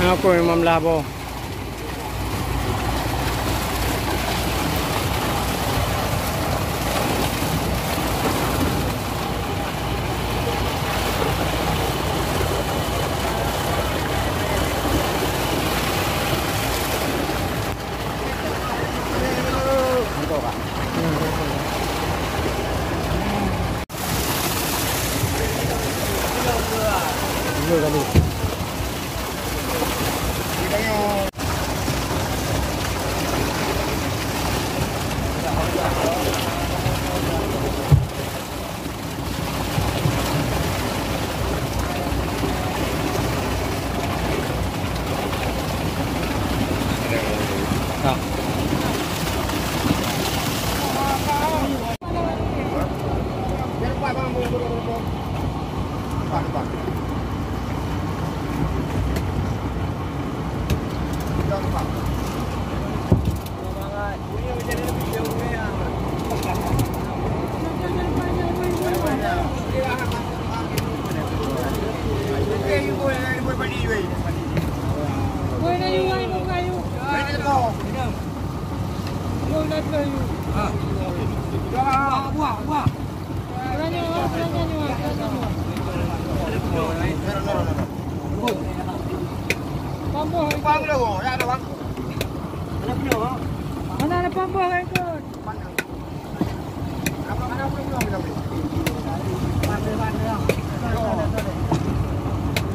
Ako yung mamlabo.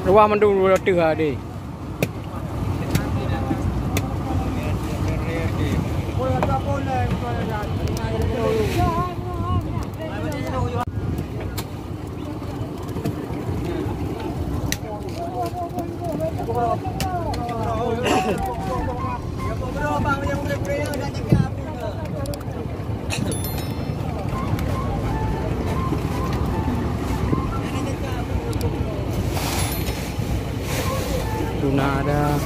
Ruang mendung dua tiga deh. Tuna ada.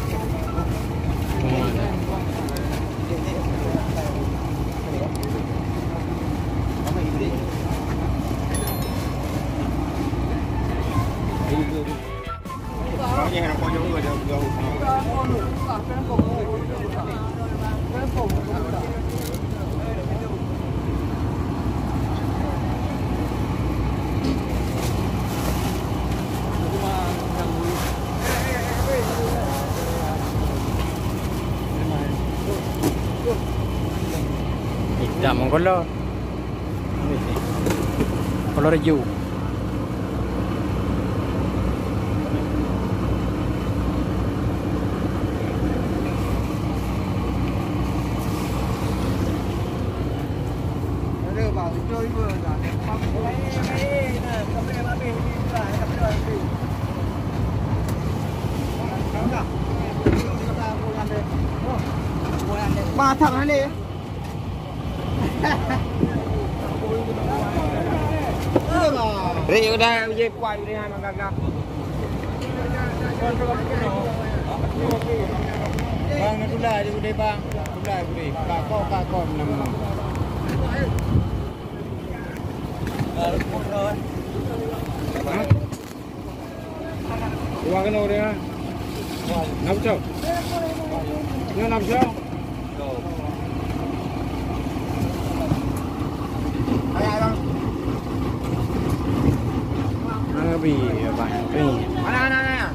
Hitam kolor. Kolor hijau. Batang ni. Ri udah je kuat ni hang gagak. Bang nak tulai dia boleh bang. Tulai boleh. Kakak nama. Uang kena dia. Nak cok. Ni nak cok. Ayah. Bi banyak ni. Mana.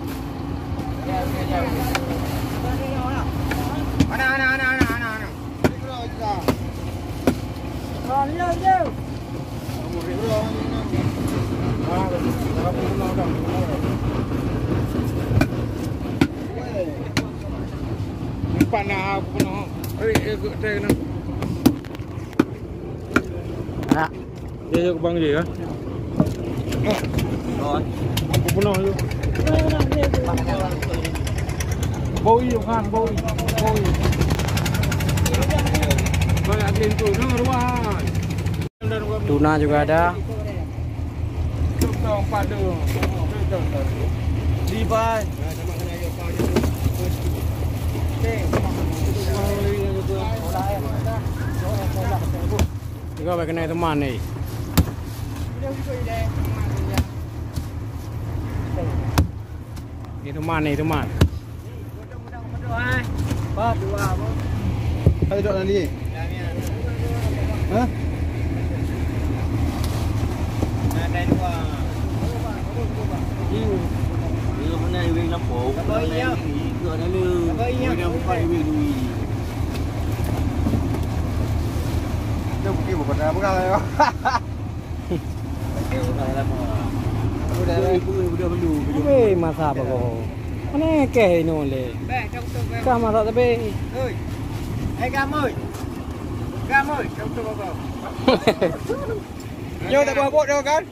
Panah aku pun. Ikut saya kena. Nak. Dia ke bang dia kan? Aku penuh tu. Bau kan, bau. Banyak pintu, ruang. Tuna juga ada. Tukang padu. Libat. Juga kena teman ni. Ini teman. Apa dua apa? Ada dok tadi. Hah? Ada dua. Ini mana yang lampau? Apa iya? Itu ada lu. Apa iya? Ini apa yang lu? Itu bukan bukan lah. Udah belu. Weh masa apa kau? Mana keh ini oleh? Kau masa tapi. Oi, kamu. Kamu, kamu tu apa? Yo tak buat dah kan?